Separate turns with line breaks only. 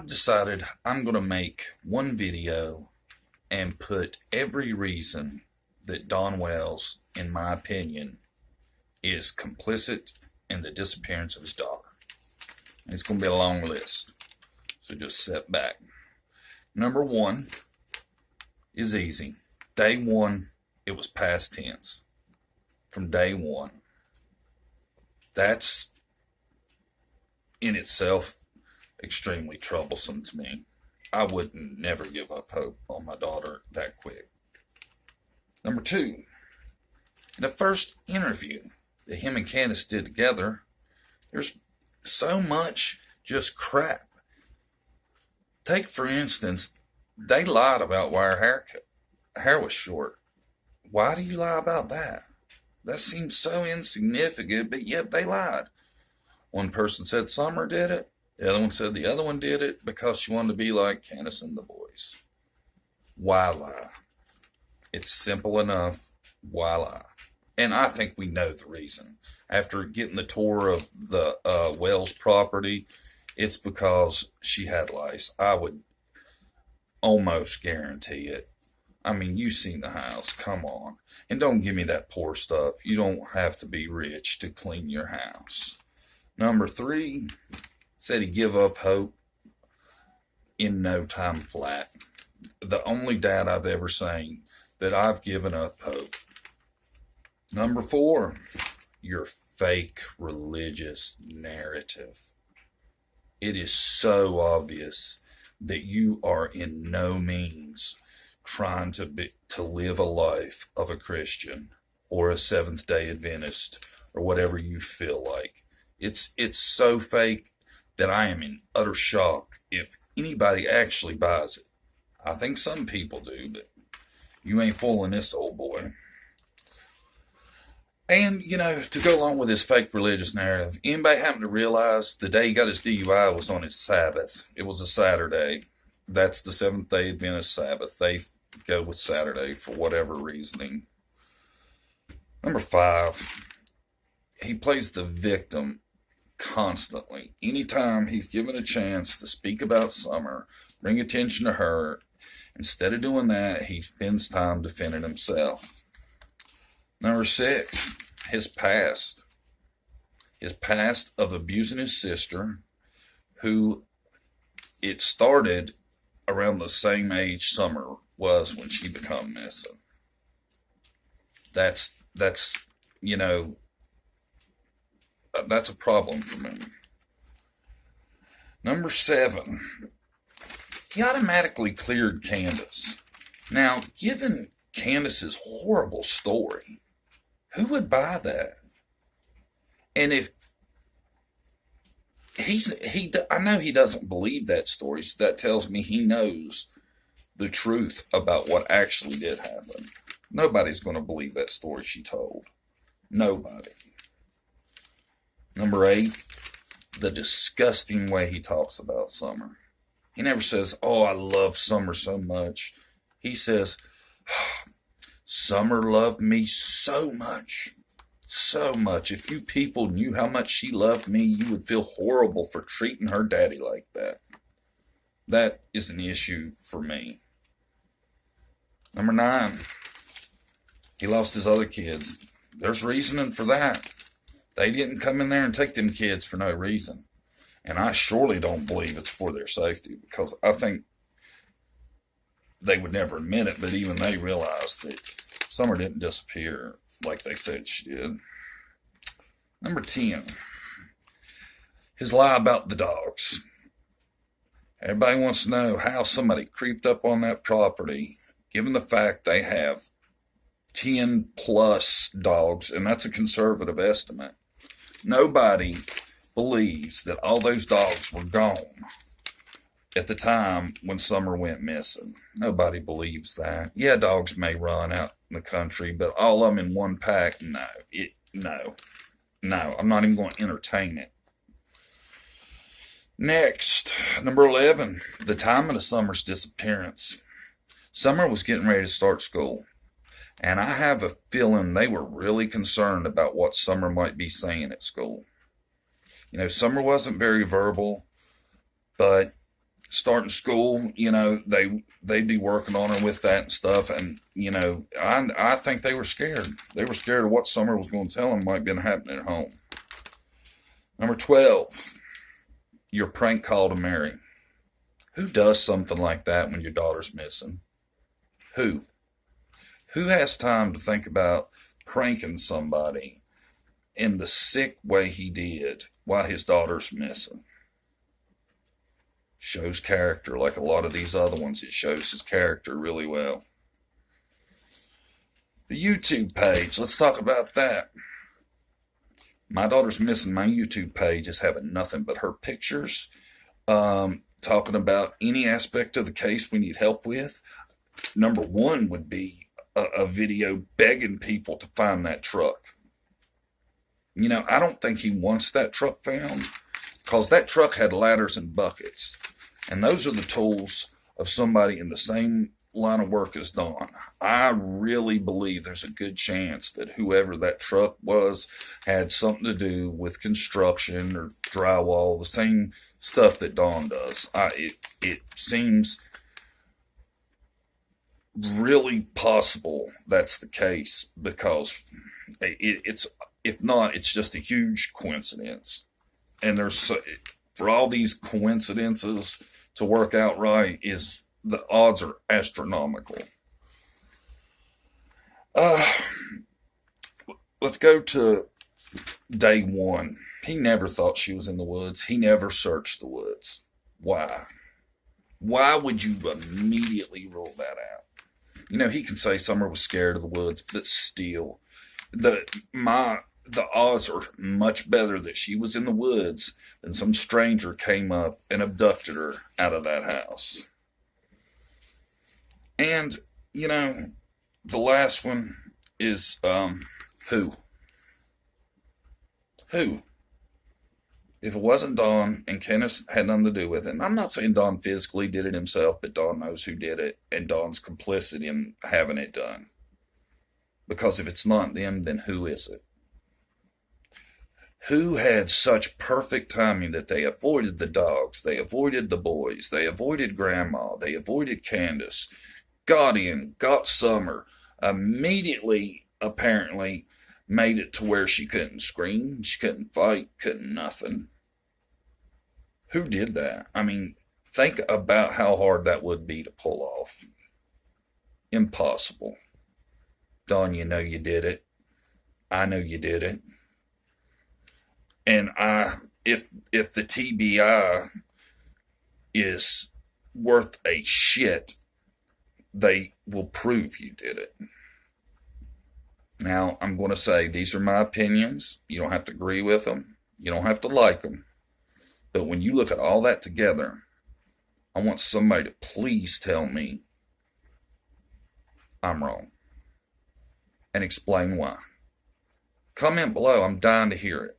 decided I'm going to make one video and put every reason that Don Wells, in my opinion, is complicit in the disappearance of his daughter. And it's going to be a long list, so just sit back. Number one is easy. Day one, it was past tense. From day one. That's in itself extremely troublesome to me. I would never give up hope on my daughter that quick. Number two, in the first interview that him and Candace did together, there's so much just crap. Take, for instance, they lied about why her hair was short. Why do you lie about that? That seems so insignificant, but yet they lied. One person said Summer did it. The other one said the other one did it because she wanted to be like Candace and the boys. Why lie? It's simple enough. Why lie? And I think we know the reason. After getting the tour of the Wells property, it's because she had lice. I would almost guarantee it. I mean, you've seen the house. Come on. And don't give me that poor stuff. You don't have to be rich to clean your house. Number three, said he'd give up hope in no time flat. The only dad I've ever seen that I've given up hope. Number four, your fake religious narrative. It is so obvious that you are in no means trying to live a life of a Christian or a Seventh-day Adventist or whatever you feel like. It's so fake that I am in utter shock if anybody actually buys it. I think some people do, but you ain't fooling this old boy. And, to go along with this fake religious narrative, anybody happen to realize the day he got his DUI was on his Sabbath? It was a Saturday. That's the Seventh-day Adventist Sabbath. They go with Saturday for whatever reasoning. Number five, he plays the victim constantly. Anytime he's given a chance to speak about Summer, bring attention to her, instead of doing that, he spends time defending himself. Number six, his past. His past of abusing his sister, who it started around the same age Summer was when she became missing. That's a problem for me. Number seven, he automatically cleared Candace. Now, given Candace's horrible story, who would buy that? And if I know he doesn't believe that story, so that tells me he knows the truth about what actually did happen. Nobody's going to believe that story she told. Nobody. Number eight, the disgusting way he talks about Summer. He never says, "Oh, I love Summer so much." He says, "Summer loved me so much. So much. If you people knew how much she loved me, you would feel horrible for treating her daddy like that." That is an issue for me. Number nine, he lost his other kids. There's reasoning for that. They didn't come in there and take them kids for no reason. And I surely don't believe it's for their safety, because I think they would never admit it, but even they realized that Summer didn't disappear like they said she did. Number 10, his lie about the dogs. Everybody wants to know how somebody creeped up on that property, given the fact they have 10 plus dogs, and that's a conservative estimate. Nobody believes that all those dogs were gone at the time when Summer went missing. Nobody believes that. Yeah, dogs may run out in the country, but all of them in one pack, no. No, I'm not even going to entertain it. Next, number 11, the timing of Summer's disappearance. Summer was getting ready to start school, and I have a feeling they were really concerned about what Summer might be saying at school. Summer wasn't very verbal, but starting school, they'd be working on her with that and stuff. And, I think they were scared. They were scared of what Summer was going to tell them might have been happening at home. Number 12, your prank call to Mary. Who does something like that when your daughter's missing? Who? Who has time to think about pranking somebody in the sick way he did while his daughter's missing? Shows character. Like a lot of these other ones, it shows his character really well. The YouTube page, let's talk about that. My daughter's missing. My YouTube page is having nothing but her pictures, talking about any aspect of the case we need help with. Number one would be a video begging people to find that truck. I don't think he wants that truck found, because that truck had ladders and buckets. And those are the tools of somebody in the same line of work as Dawn. I really believe there's a good chance that whoever that truck was had something to do with construction or drywall, the same stuff that Dawn does. It seems really possible that's the case, because it's, if not, it's just a huge coincidence. And for all these coincidences to work out right, the odds are astronomical. Let's go to day one. He never thought she was in the woods. He never searched the woods. Why? Why would you immediately rule that out? He can say Summer was scared of the woods, but still, the odds are much better that she was in the woods than some stranger came up and abducted her out of that house. And, the last one is, who? Who? If it wasn't Dawn and Candace had nothing to do with it, and I'm not saying Dawn physically did it himself, but Dawn knows who did it, and Dawn's complicit in having it done. Because if it's not them, then who is it? Who had such perfect timing that they avoided the dogs, they avoided the boys, they avoided Grandma, they avoided Candace, got in, got Summer, immediately, apparently, made it to where she couldn't scream, she couldn't fight, couldn't nothing. Who did that? I mean, think about how hard that would be to pull off. Impossible. Dawn, you know you did it. I know you did it. And if the TBI is worth a shit, they will prove you did it. Now, I'm going to say these are my opinions. You don't have to agree with them. You don't have to like them. But when you look at all that together, I want somebody to please tell me I'm wrong and explain why. Comment below. I'm dying to hear it.